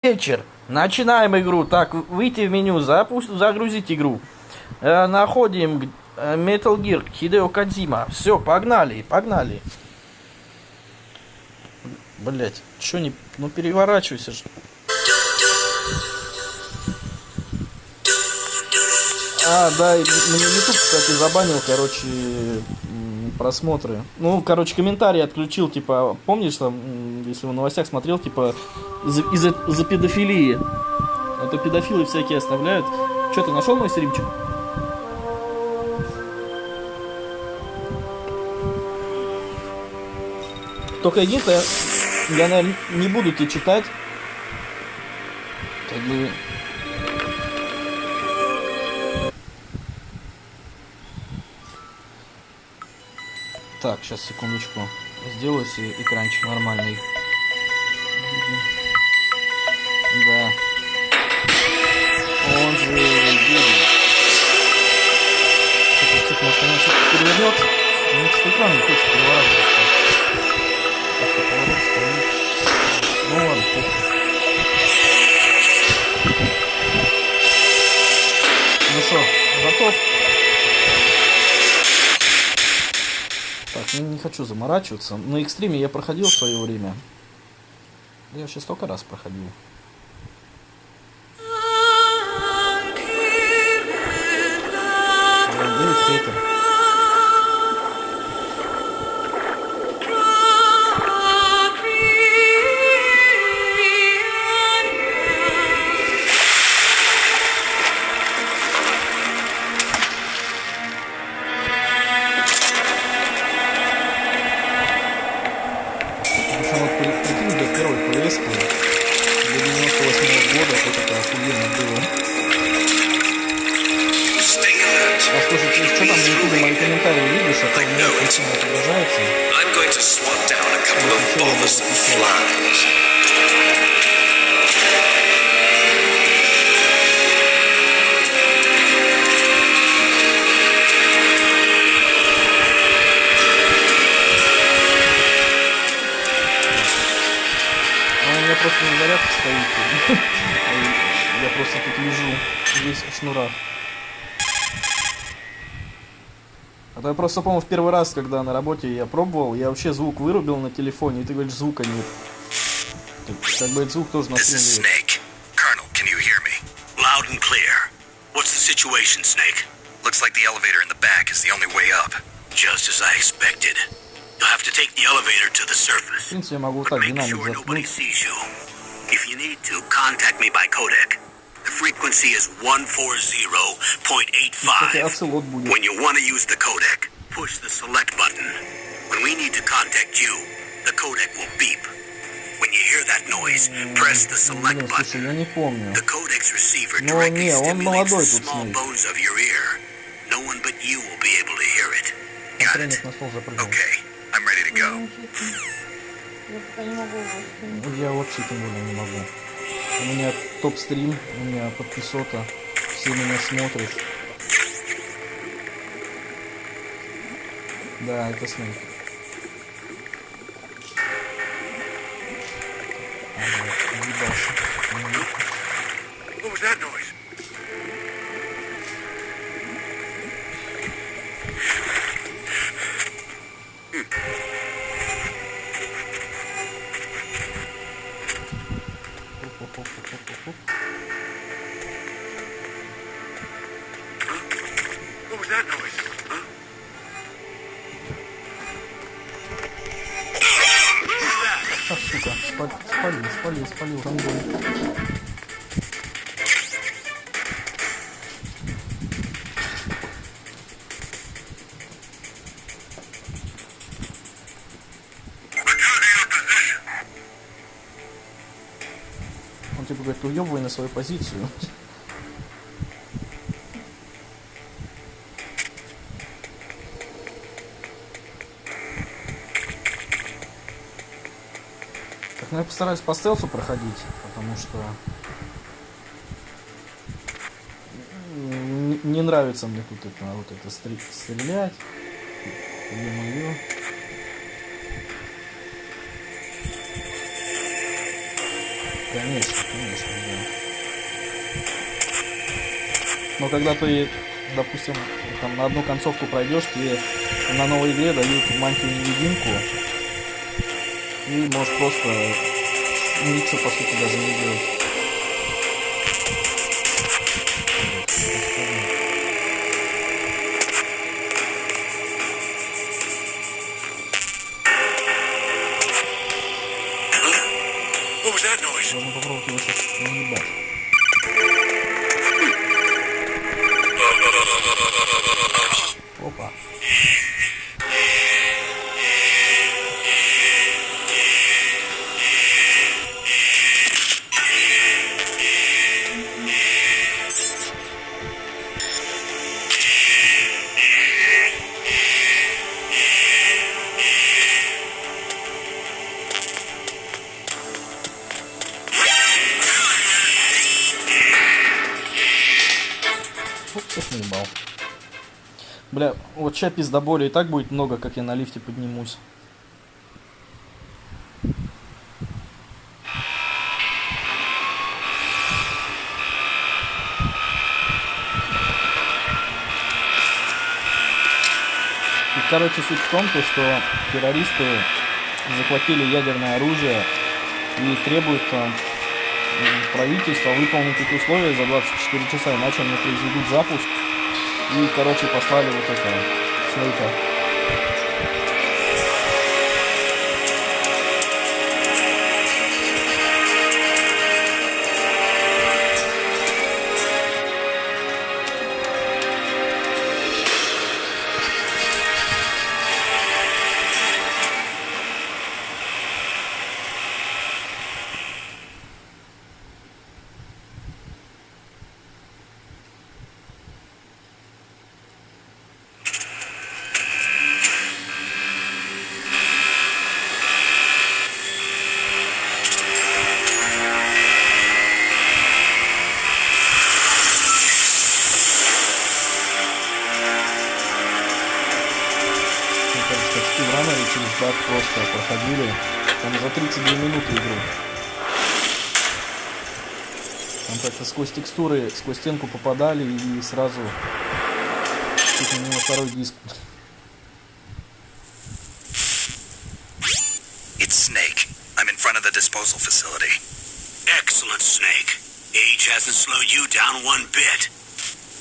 Вечер. Начинаем игру. Так, выйти в меню, загрузить игру. Находим Metal Gear, Хидео Кодзима. Все, погнали, погнали. Блять, чё не... Ну переворачивайся же. Да, и мне YouTube, кстати, забанил, короче, просмотры. Ну, короче, комментарии отключил, типа, помнишь, там, если в новостях смотрел, типа, из-за педофилии. А то педофилы всякие оставляют. Че, ты нашел мой стримчик? Только единственное, я, наверное, не буду тебе читать. Как бы... Так, сейчас, секундочку. Сделаю себе экранчик нормальный. Да. Он же гений. Что-то, может, она что-то перевернется? Ну, что экран не хочет переворачиваться. Просто поворот стоит. Ну ладно, похуй. Ну что, готов? Так, не хочу заморачиваться. На экстриме я проходил в свое время. Я сейчас столько раз проходил. Дэвид Хейтер. Послушайте, что там на ютубе мои комментарии видишь, а то у меня очень отображается. У меня просто на зарядке стоит. Я просто тут лежу весь в шнурах. А то я просто помню в первый раз, когда на работе я пробовал, я вообще звук вырубил на телефоне, и ты говоришь, звука нет. Как бы этот звук тоже на стриме. Colonel, can you hear me? Loud and clear. What's the situation, Snake? Looks like the elevator in the back is the only way up. Just as I expected. You'll have to take the elevator to the surface. В принципе, я могу так динамик заткнуть. If you need to, contact me by codec. The frequency is 140.85. When you want to use the codec, push the select button. When we need to contact you, the codec will beep. When you hear that noise, press the select button. The codec's receiver directly stimulates the small bones of your ear. No one but you will be able to hear it. Got it? Okay, I'm ready to go. Я вообще тем более не могу. У меня топ-стрим, у меня подписота, все меня смотрят. Да, это Снейк. What was that noise? What was that noise? Huh? Так, сука, спалил, там бой. Он типа говорит, уебывай на свою позицию. Так, ну я постараюсь по стелсу проходить, потому что не нравится мне тут это, вот это стрелять. Ё-моё. Конечно, конечно, да. Но когда ты, допустим, там на одну концовку пройдешь, тебе на новой игре дают мантию-невидимку, и можешь просто ничего, по сути, даже не делать. Можно попробовать его сейчас наебать. Опа. Всех наебал. Бля, вот ща пиздоболи и так будет много, как я на лифте поднимусь. И, короче, суть в том, что террористы захватили ядерное оружие и требуют правительства выполнить их условия за 24 часа, иначе они произведут запуск. И, короче, послали вот это Снейка. Спидранеры через баг просто проходили там за 32 минуты игру. Там как-то сквозь текстуры, сквозь стенку попадали и сразу чуть не на второй диск. It's Snake. I'm in front of the disposal facility. Excellent, Snake. Age hasn't slowed you down one bit.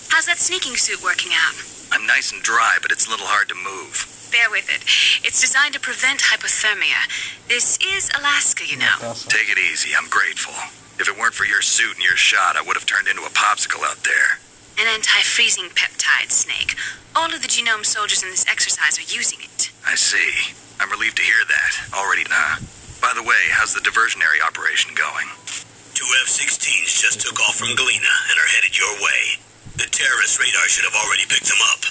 How's that sneaking suit working out? I'm nice and dry, but it's a little hard to move. Bear with it. It's designed to prevent hypothermia. This is Alaska, you know. Take it easy. I'm grateful. If it weren't for your suit and your shot, I would have turned into a popsicle out there. An anti-freezing peptide, Snake. All of the genome soldiers in this exercise are using it. I see. I'm relieved to hear that. Already, By the way, how's the diversionary operation going? 2 F-16s just took off from Galena and are headed your way. The terrorist radar should have already picked them up.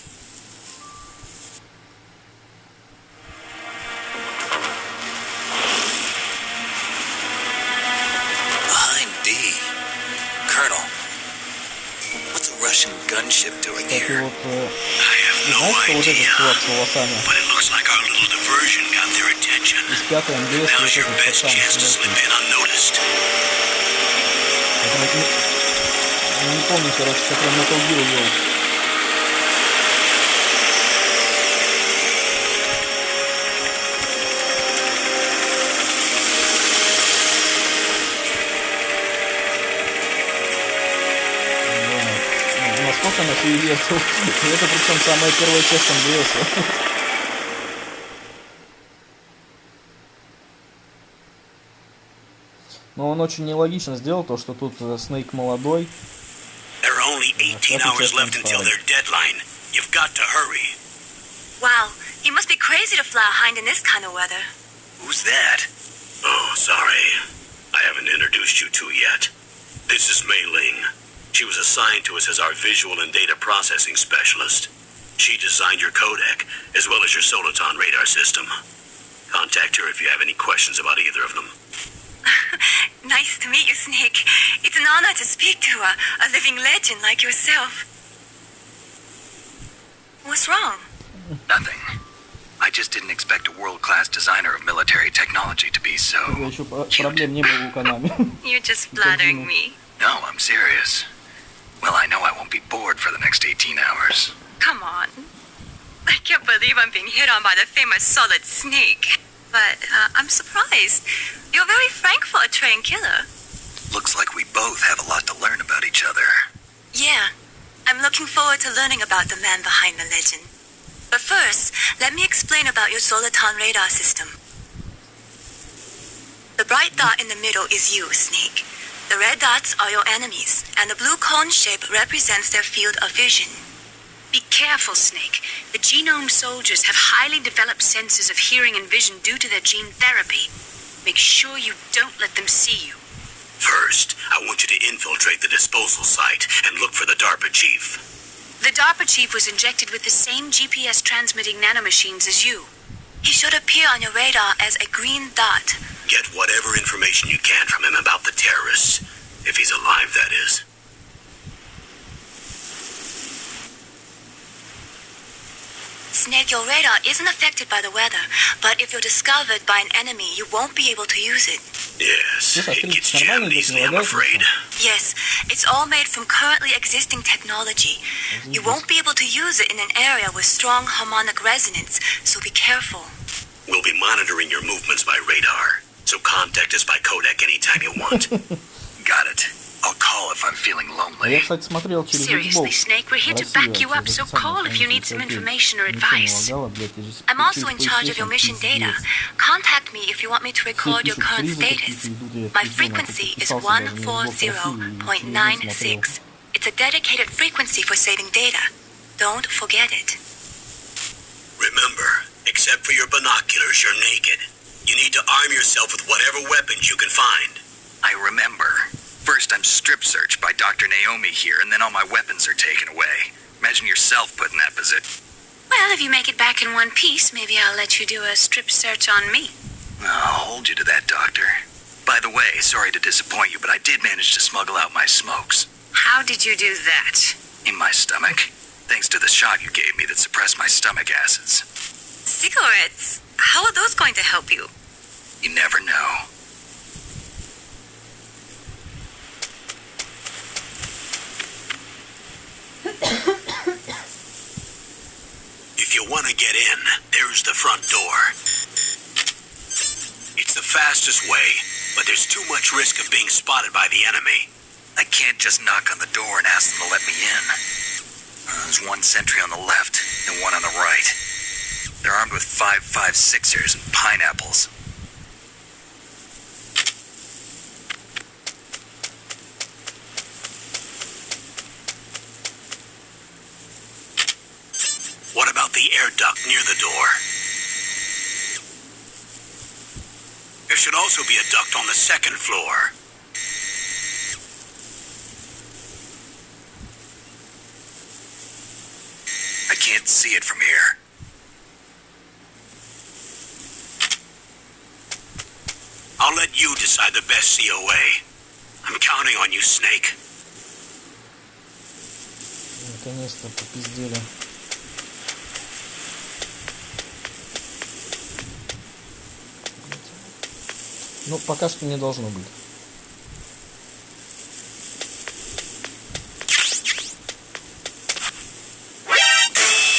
Russian gunship doing here? I have no idea, but it looks like our little diversion got their attention. Now's your best chance to slip in unnoticed. Не помню, короче, как я Metal Gear вел. Насколько на хуеверсу. Это причем самая первая часть МГС. Но он очень нелогично сделал то, что тут Снейк молодой. There are only 18 hours left until their deadline. You've got to hurry. Wow, you must be crazy to fly a hind in this kind of weather. Who's that? Oh, sorry. I haven't introduced you to yet. This is Mei Ling. She was assigned to us as our visual and data processing specialist. She designed your codec, as well as your Soliton radar system. Contact her if you have any questions about either of them. Nice to meet you, Snake. It's an honor to speak to a living legend like yourself. What's wrong? Nothing. I just didn't expect a world-class designer of military technology to be so Еще cute. проблем не было у Konami. You're just flattering me. No, I'm serious. Well, I know I won't be bored for the next 18 hours. Come on. I can't believe I'm being hit on by the famous Solid Snake. But I'm surprised. You're very frank for a trained killer. Looks like we both have a lot to learn about each other. Yeah. I'm looking forward to learning about the man behind the legend. But first, let me explain about your Soliton radar system. The bright dot in the middle is you, Snake. The red dots are your enemies, and the blue cone shape represents their field of vision. Be careful, Snake. The genome soldiers have highly developed senses of hearing and vision due to their gene therapy. Make sure you don't let them see you. First, I want you to infiltrate the disposal site and look for the DARPA chief. The DARPA chief was injected with the same GPS transmitting nanomachines as you. He should appear on your radar as a green dot. Get whatever information you can from him about the terrorists. If he's alive, that is. Snake, your radar isn't affected by the weather, but if you're discovered by an enemy, you won't be able to use it. Yes, Слушай, it gets открыть нормально jammed здесь easily, I'm afraid. Yes, it's all made from currently existing technology. You won't be able to use it in an area with strong harmonic resonance, so be careful. We'll be monitoring your movements by radar, so contact us by codec anytime you want. Got it. I'll call if I'm feeling Я, lonely. кстати, смотрел через Seriously, Xbox. Snake, we're here to back you up, so call if you need some information or advice. I'm also in charge of your mission data. Contact me if you want me to record your current status. My frequency is 140.96. It's a dedicated frequency for saving data. Don't forget it. Remember, except for your binoculars, you're naked. You need to arm yourself with whatever weapons you can find. I remember. First, I'm strip searched by Dr. Naomi here, and then all my weapons are taken away. Imagine yourself put in that position. Well, if you make it back in one piece, maybe I'll let you do a strip search on me. I'll hold you to that, Doctor. By the way, sorry to disappoint you, but I did manage to smuggle out my smokes. How did you do that? In my stomach. Thanks to the shot you gave me that suppressed my stomach acids. Cigarettes? How are those going to help you? You never know. If you want to get in, there's the front door. It's the fastest way, but there's too much risk of being spotted by the enemy. I can't just knock on the door and ask them to let me in. There's one sentry on the left and one on the right. They're armed with 5.56ers and pineapples. What about the air duct near the door? There should also be a duct on the second floor. I can't see it from here. I'll let you decide the best COA. I'm counting on you, Snake. Наконец-то попиздели. Ну, пока что не должно быть.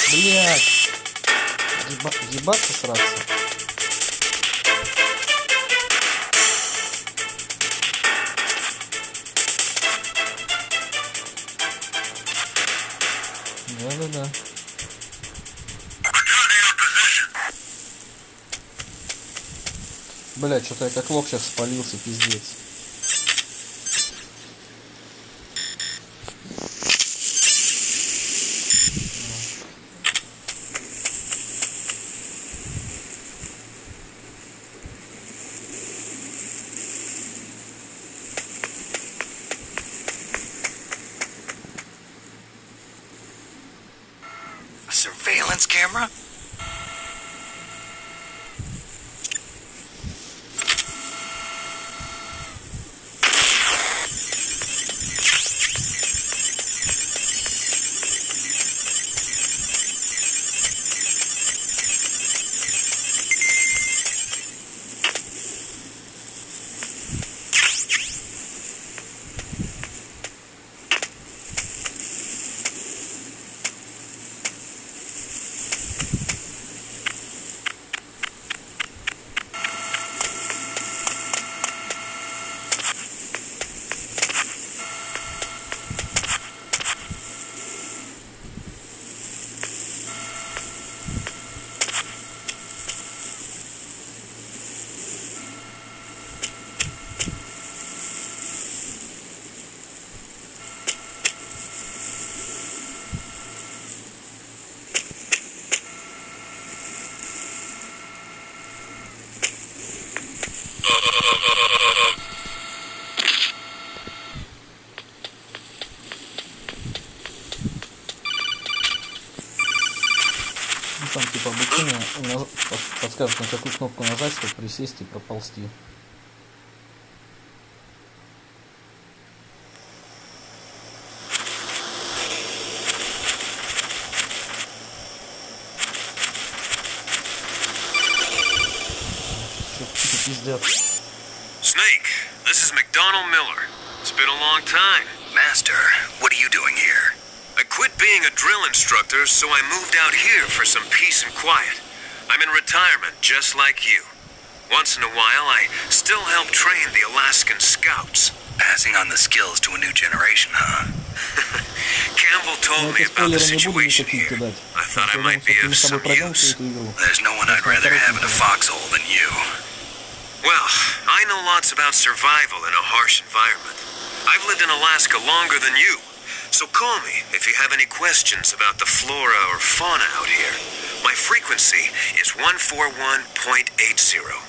Блять! Ебаться сраться. Да-да-да. Бля, что-то я как лох сейчас спалился, пиздец. A surveillance camera? там типа обучение подскажет, на какую кнопку нажать, чтобы присесть и проползти. Snake, this is McDonald Miller. It's been a long time. Master, what are you doing here? I quit being a drill instructor, so I moved out here for some peace and quiet. I'm in retirement, just like you. Once in a while, I still help train the Alaskan Scouts. Passing on the skills to a new generation, huh? Campbell told me about the situation here. I thought I might be of some use. There's no one I'd rather have in a foxhole than you. Well, I know lots about survival in a harsh environment. I've lived in Alaska longer than you. So call me if you have any questions about the flora or fauna out here. My frequency is 141.80.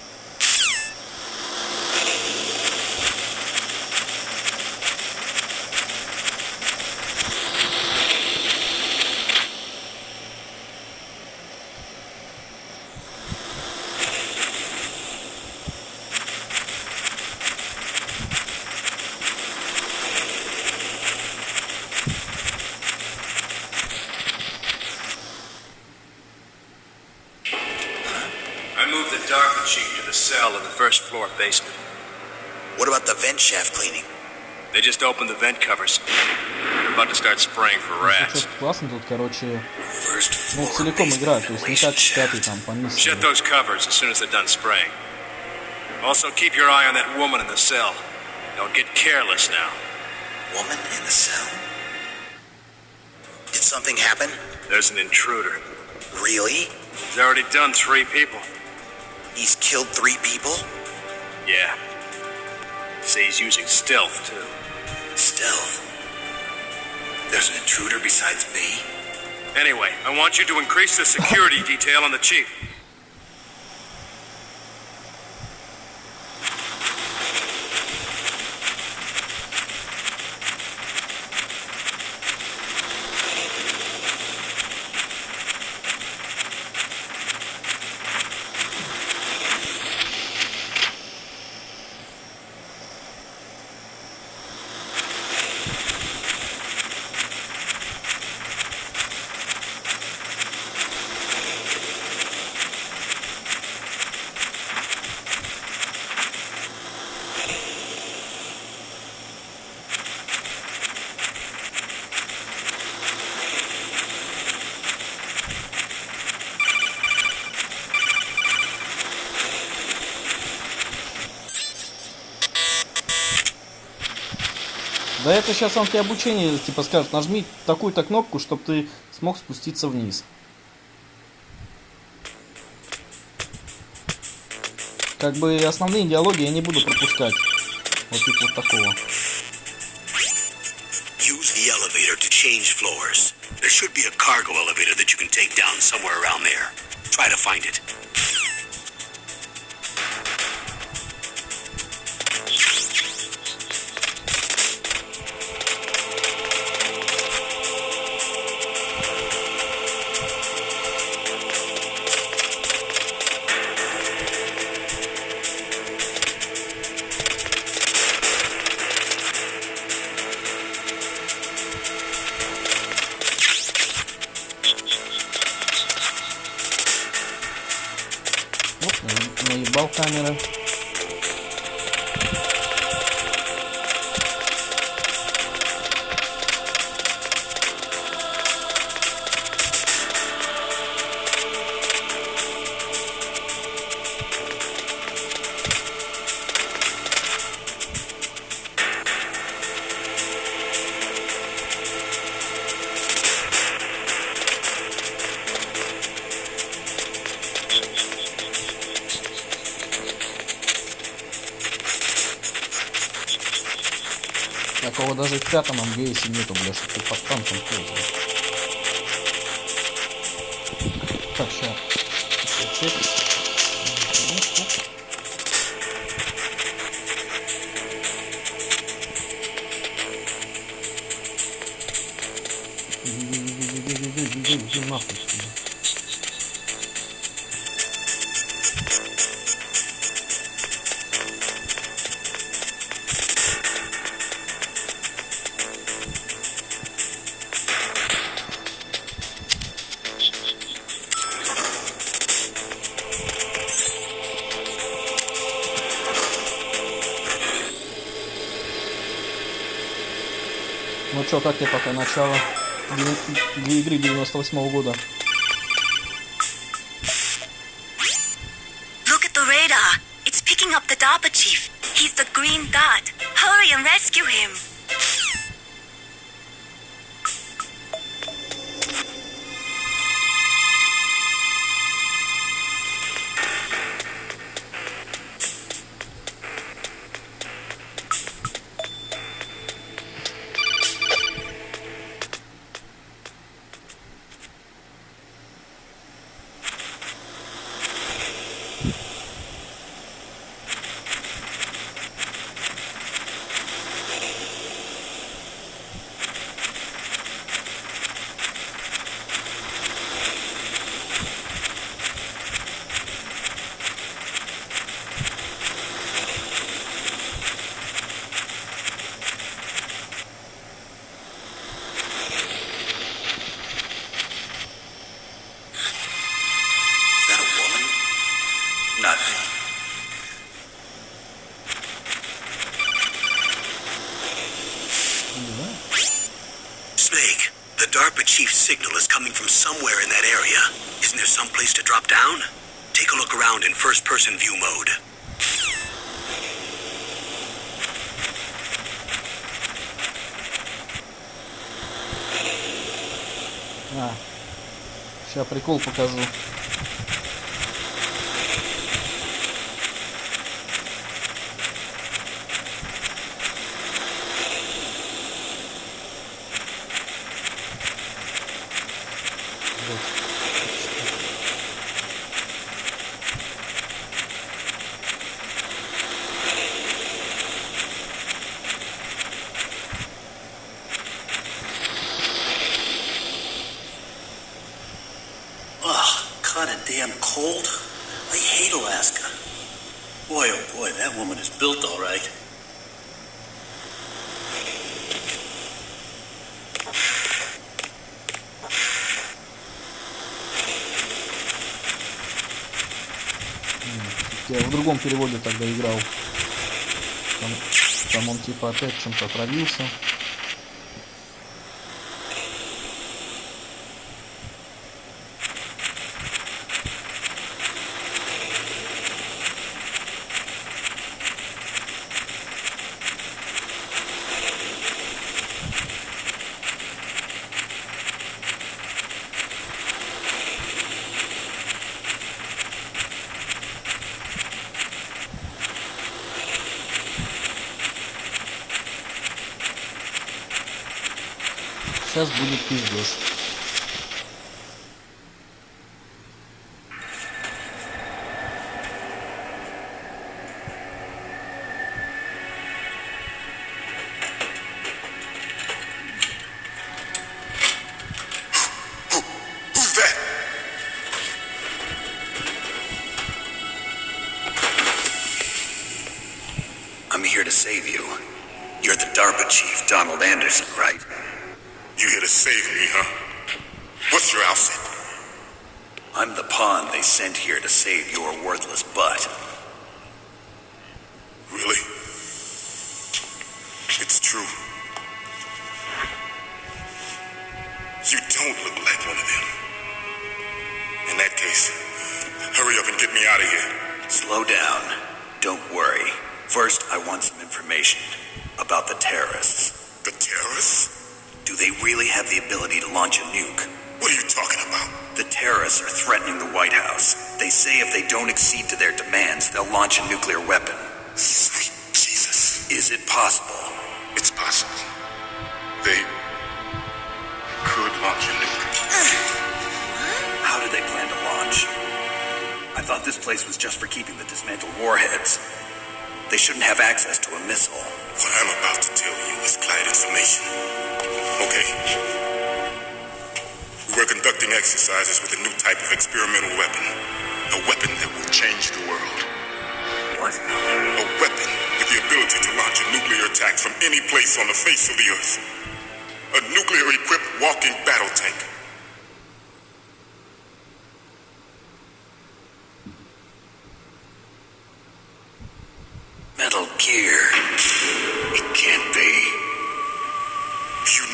Cell in the first floor basement. What about the vent shaft cleaning? They just opened the vent covers. They're about to start spraying for rats. Классно тут, короче, First ну, floor целиком играть, то basement есть не как ventilation пятый shaft. там по миссии. Shut those covers as soon as they're done spraying. Also, keep your eye on that woman in the cell. Don't get careless now. Woman in the cell? Did something happen? There's an intruder. Really? He's already done 3 people. He's killed 3 people? Yeah. Say he's using stealth, too. Stealth? There's an intruder besides me? Anyway, I want you to increase the security detail on the chief. Да это сейчас он тебе обучение типа скажет, нажми такую-то кнопку, чтобы ты смог спуститься вниз. Как бы основные диалоги я не буду пропускать. Вот типа вот такого. Use the elevator to change floors. There should be a cargo elevator that you can take down somewhere around there. Try to find it. Наебал камера. Такого даже в 5-м МГСе нету, бля, что ты под танком ползаешь. Так, сейчас. Нахуй сюда. Ну чё, как тебе пока начало? Две игры 98-го года. Look at the radar. It's picking up the DARPA chief. He's the green dot. Hurry and rescue him. Snake, the DARPA chief's signal is coming from somewhere in that area. Isn't there some place to drop down? Take a look around in first-person view mode. Сейчас прикол покажу. Kinda damn cold. I hate Alaska. Boy, oh boy, that woman is built all right. Я в другом переводе тогда играл. Там он типа опять чем-то отравился. Сейчас будет пиздец. Who's that? I'm here to save you. You're the DARPA chief, Donald Anderson, right? You here to save me, huh? What's your outfit? I'm the pawn they sent here to save your worthless butt. Really? It's true. You don't look like one of them. In that case, hurry up and get me out of here. Slow down. Don't worry. First, I want some information about the terrorists. The terrorists? Do they really have the ability to launch a nuke? What are you talking about? The terrorists are threatening the White House. They say if they don't accede to their demands, they'll launch a nuclear weapon. Sweet Jesus. Is it possible? It's possible. They could launch a nuke. How do they plan to launch? I thought this place was just for keeping the dismantled warheads. They shouldn't have access to a missile. What I'm about to tell you is client information. Okay. We're conducting exercises with a new type of experimental weapon. A weapon that will change the world. What? A weapon with the ability to launch a nuclear attack from any place on the face of the earth. A nuclear-equipped walking battle tank. Metal Gear. It can't be. You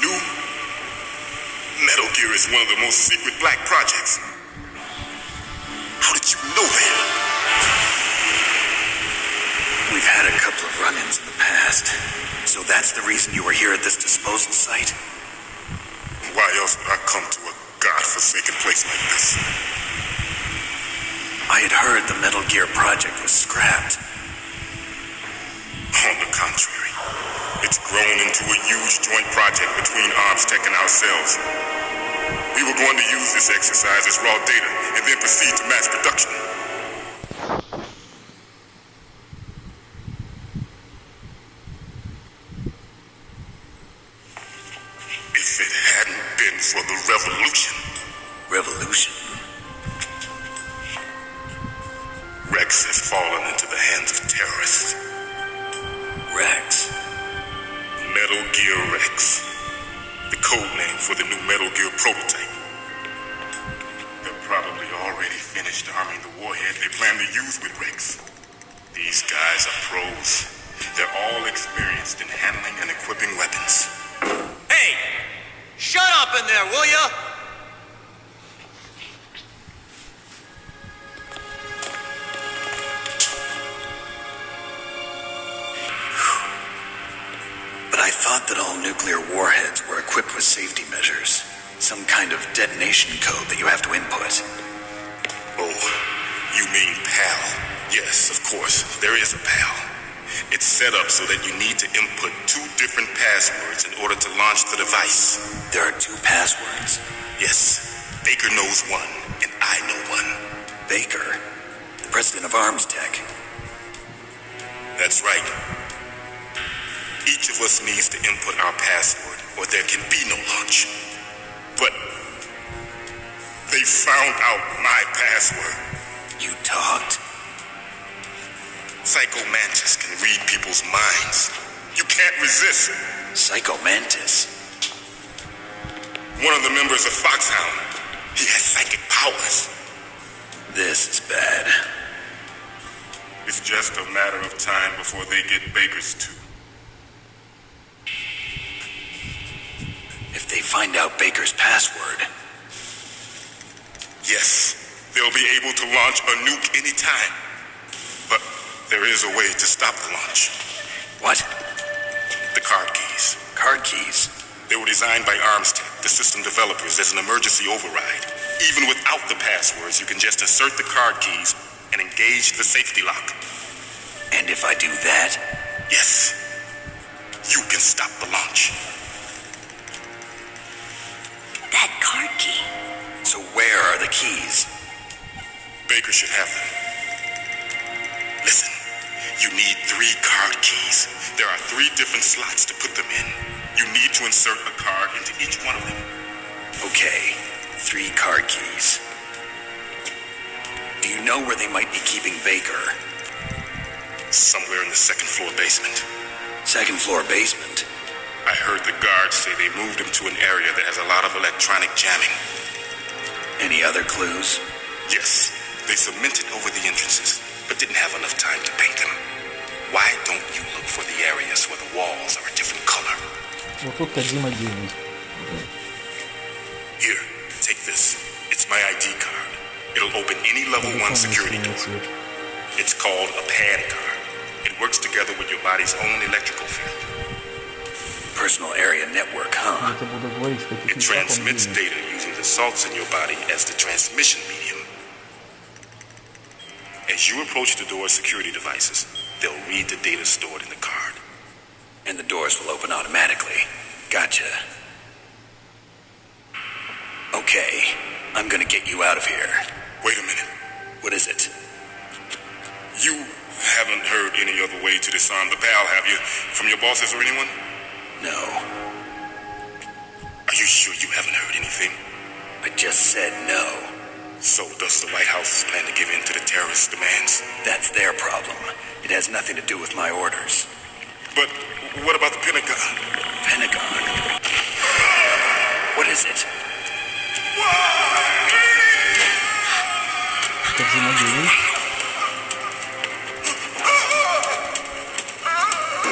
Gear is one of the most secret black projects. How did you know that? We've had a couple of run-ins in the past. So that's the reason you were here at this disposal site? Why else would I come to a godforsaken place like this? I had heard the Metal Gear project was scrapped. On the contrary, it's grown into a huge joint project between Arms Tech and ourselves. We were going to use this exercise as raw data and then proceed to mass production. If it hadn't been for the revolution. Revolution? Rex has fallen into the hands of terrorists. Rex? Metal Gear Rex. The code name for the new Metal Gear prototype. They're probably already finished arming the warhead they plan to use with Rex. These guys are pros. They're all experienced in handling and equipping weapons. Hey! Shut up in there, will ya? But I thought that all nuclear warheads were equipped with safety measures. Some kind of detonation code that you have to input. Oh, you mean PAL? Yes, of course, there is a PAL. It's set up so that you need to input 2 different passwords in order to launch the device. There are 2 passwords? Yes, Baker knows one, and I know one. Baker? The president of Arms Tech? That's right. Each of us needs to input our password, or there can be no launch. But they found out my password. You talked? Psycho Mantis can read people's minds. You can't resist. Psycho Mantis? One of the members of Foxhound. He has psychic powers. This is bad. It's just a matter of time before they get Baker's too. If they find out Baker's password... Yes, they'll be able to launch a nuke anytime. But there is a way to stop the launch. What? The card keys. Card keys? They were designed by Arms Tech, the system developers, as an emergency override. Even without the passwords, you can just insert the card keys and engage the safety lock. And if I do that? Yes. You can stop the launch. That card key. So where are the keys? Baker should have them. Listen, you need 3 card keys. There are 3 different slots to put them in. You need to insert a card into each one of them. Okay, 3 card keys. Do you know where they might be keeping Baker? Somewhere in the 2nd floor basement. 2nd floor basement? I heard the guards say they moved him to an area that has a lot of electronic jamming. Any other clues? Yes, they cemented over the entrances, but didn't have enough time to paint them. Why don't you look for the areas where the walls are a different color? Вот тут кодзима гений. Here, take this. It's my ID card. It'll open any level 1 security door. It's called a PAN card. It works together with your body's own electrical field. Personal area network, huh? Это буду говорить в таких It местах, он transmits гений. data using the salts in your body as the transmission medium. As you approach the door's security devices, they'll read the data stored in the card. And the doors will open automatically. Gotcha. Okay, I'm gonna get you out of here. Wait a minute. What is it? You haven't heard any other way to disarm the PAL, have you? From your bosses or anyone? No, Are you sure you haven't heard anything? I just said no. So does the White House plan to give in to the terrorist demands? That's their problem. It has nothing to do with my orders. But what about the Pentagon? Pentagon? What is it? Кодзима гений.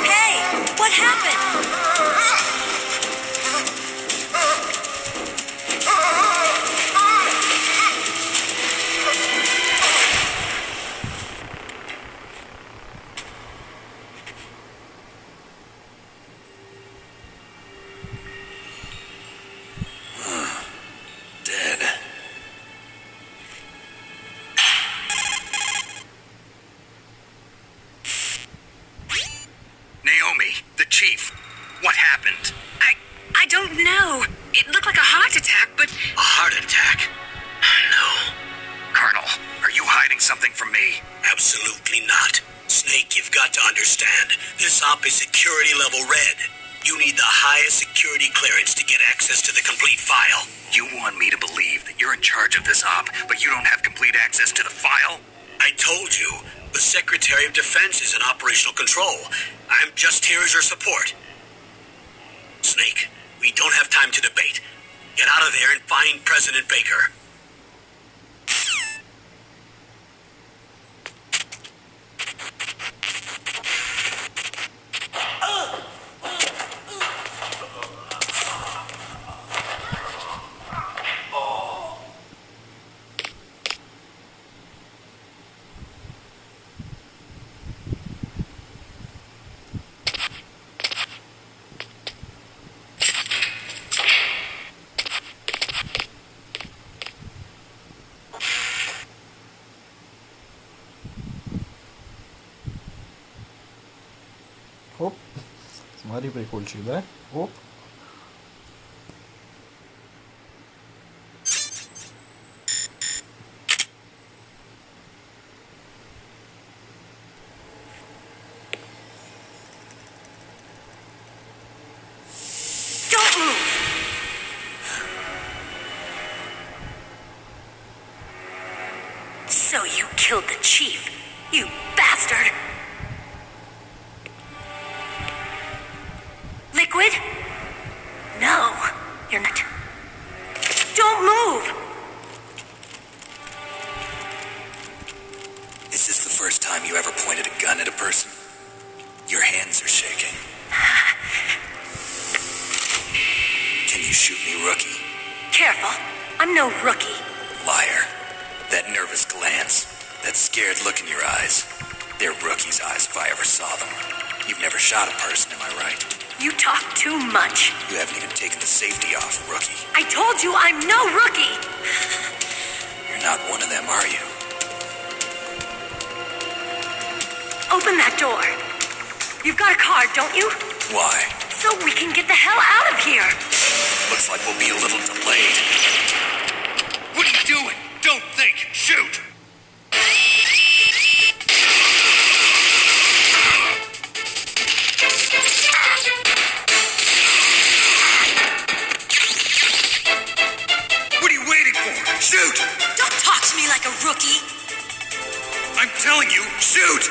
Hey, what happened? don't know. It looked like a heart attack, but... A heart attack? No. Colonel, are you hiding something from me? Absolutely not. Snake, you've got to understand. This op is security level red. You need the highest security clearance to get access to the complete file. You want me to believe that you're in charge of this op, but you don't have complete access to the file? I told you, the Secretary of Defense is in operational control. I'm just here as your support. Snake, we don't have time to debate. Get out of there and find President Baker. Оп. Смотри, прикольчик, да? Оп. Don't move! So you killed the chief, you bastard! Liquid? No, you're not. Don't move! Is this the first time you ever pointed a gun at a person? Your hands are shaking. Can you shoot me, rookie? Careful, I'm no rookie. Liar. That nervous glance, that scared look in your eyes. They're rookie's eyes if I ever saw them. You've never shot a person, am I right? You talk too much. You haven't even taken the safety off, rookie. I told you I'm no rookie! You're not one of them, are you? Open that door. You've got a card, don't you? Why? So we can get the hell out of here. Looks like we'll be a little delayed. What are you doing? Don't think. Shoot! What are you waiting for? Shoot! Don't talk to me like a rookie. I'm telling you, shoot!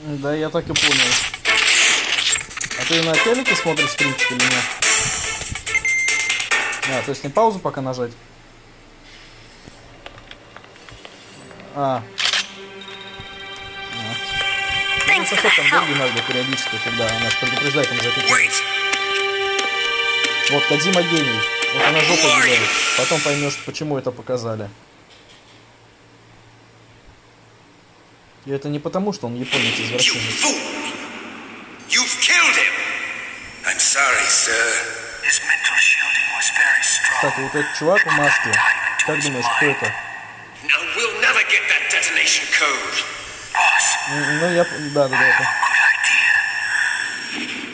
Да, я так и понял. А ты на телеке смотришь стримчик или нет? А, то есть не паузу пока нажать? Ну, сосед там деньги надо периодически, когда она же предупреждает, он за это. Вот, кодзима гений. Вот она жопу гуляет. Потом поймешь, почему это показали. И это не потому, что он японец извращенец. You've killed him! I'm sorry, sir. His mental shielding was very strong. Кстати, вот этот чувак в маске, как думаешь, кто это? Now we'll never get that detonation code. Boss, Ну, я... Да, это. good idea.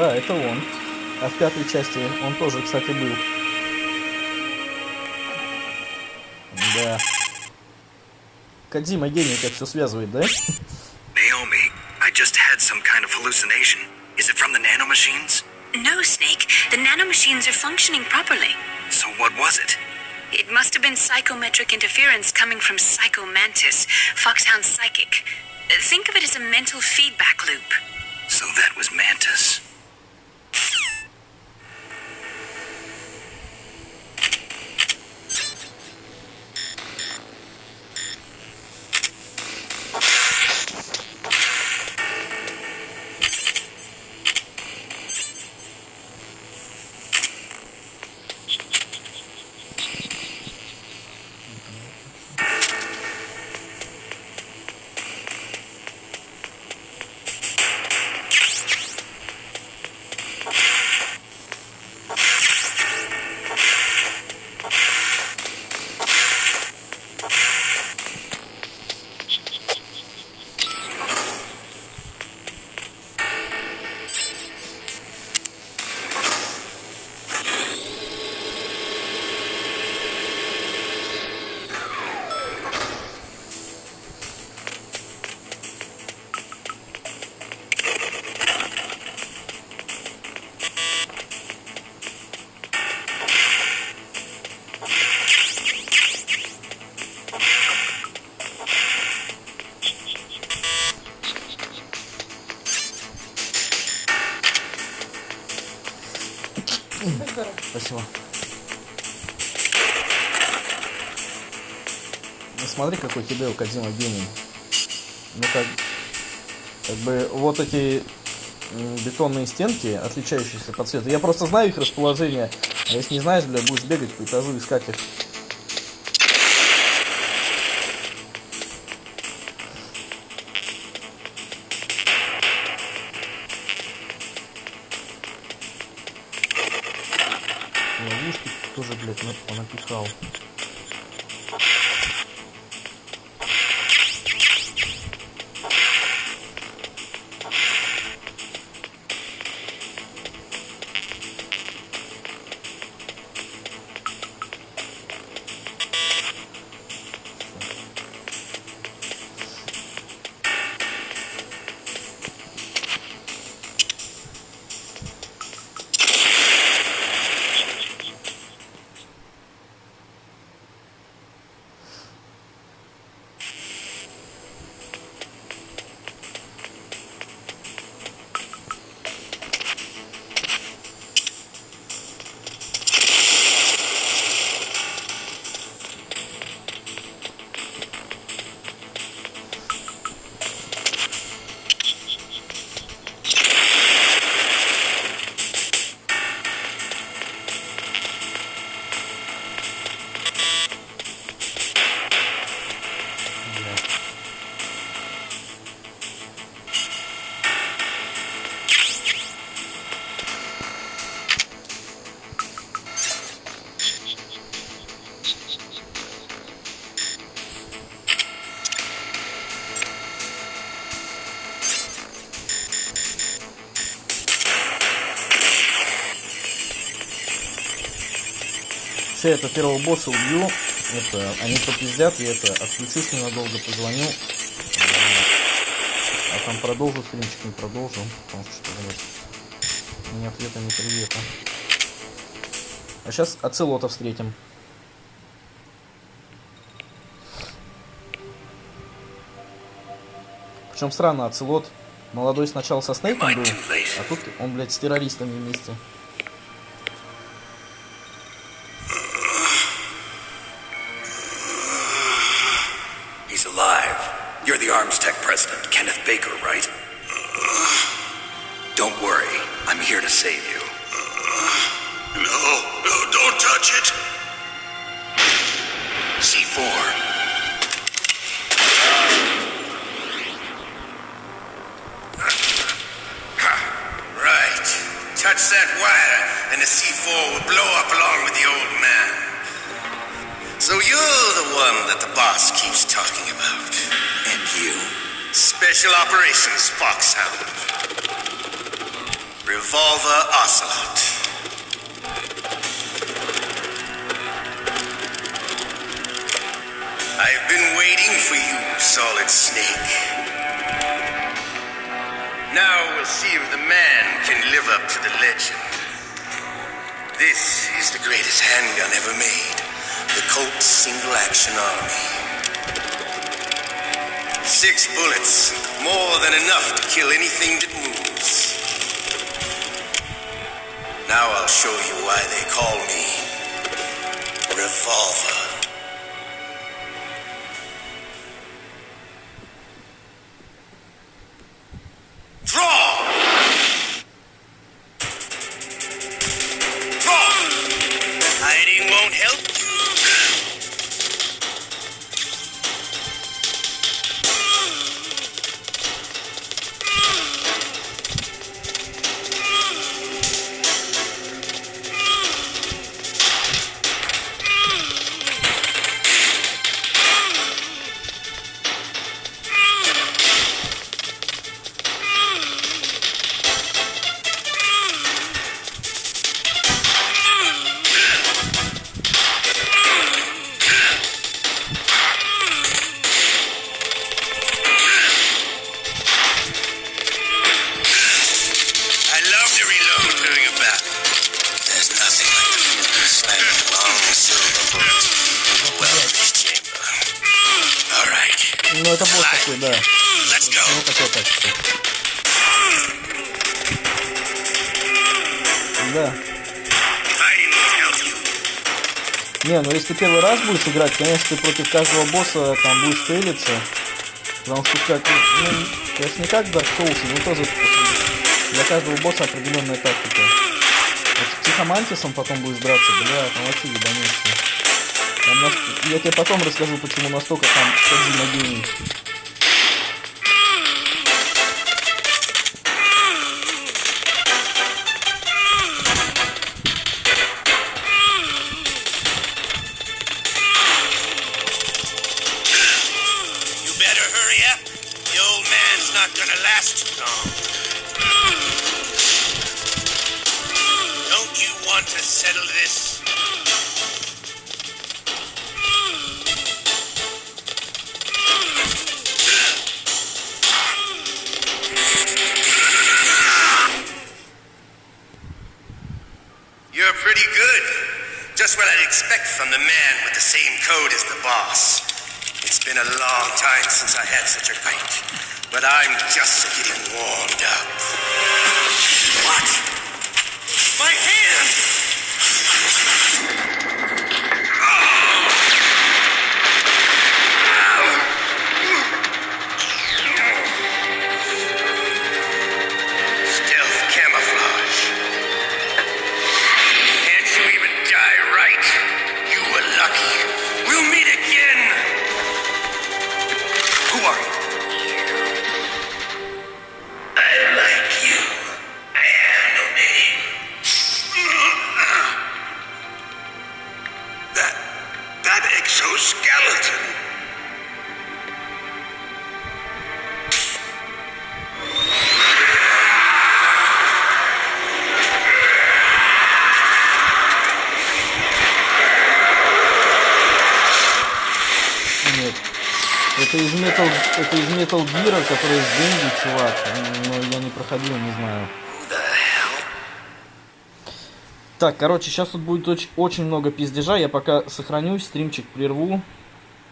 Да, это он. А в пятой части он тоже, кстати, был. Да. Кодзима гений, как все связывает, да? Naomi, I just had some kind of hallucination. Is it from the nanomachines? No, Snake. The nanomachines are functioning properly. So what was it? It must have been psychometric interference coming from Psycho Mantis, Foxhound's psychic. Think of it as a mental feedback loop. So that was Mantis. Спасибо. Ну смотри, какой Хидео Кодзима гений. Ну как бы вот эти бетонные стенки, отличающиеся по цвету. Я просто знаю их расположение, а если не знаешь, бля, будешь бегать по этажу, искать их. Ловушки тоже, блядь, понапихал. Сейчас я первого босса убью, это, они попиздят, я это отключусь ненадолго, позвоню, а там продолжу стримчик, не продолжу, потому что, блядь, ни ответа, ни привета. А сейчас Оцелота встретим. Причем странно, Оцелот молодой сначала со Снейком был, а тут он, блядь, с террористами вместе. You're the Arms Tech president, Kenneth Baker, right? Don't worry, I'm here to save you. No, don't touch it. C4. Right. Touch that wire, and the C4 will blow up along with the old man. So you're the one that the boss keeps talking about. And you? Special Operations Foxhound. Revolver Ocelot. I've been waiting for you, Solid Snake. Now we'll see if the man can live up to the legend. This is the greatest handgun ever made. The Colt Single Action Army. 6 bullets, more than enough to kill anything that moves. Now I'll show you why they call me Revolver. Draw! Draw! Hiding won't help you. Ну это босс такой, да. Ну такой качество. Да. Не, ну если ты первый раз будешь играть, конечно, ты против каждого босса там будешь целиться. Потому что как, ну, конечно, не как Dark Souls, но тоже для каждого босса определенная тактика. Вот с психомантисом потом будешь драться, бля, там вообще ебанешься. Я тебе потом расскажу, почему настолько там кодзима гений. You're pretty good. Just what I'd expect from the man with the same code as the boss. It's been a long time since I had such a fight, but I'm just getting warmed up. What? My hand! Stealth camouflage. Can't you even die right? You were lucky. We'll meet again. Who are you? I like you. I have no name. That exoskeleton. Нет. Это из Metal Gear, который из Деньги, чувак. Но я не проходил, не знаю. Так, короче, сейчас тут будет очень много пиздежа. Я пока сохранюсь, стримчик прерву.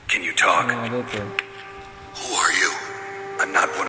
Can you talk? Это...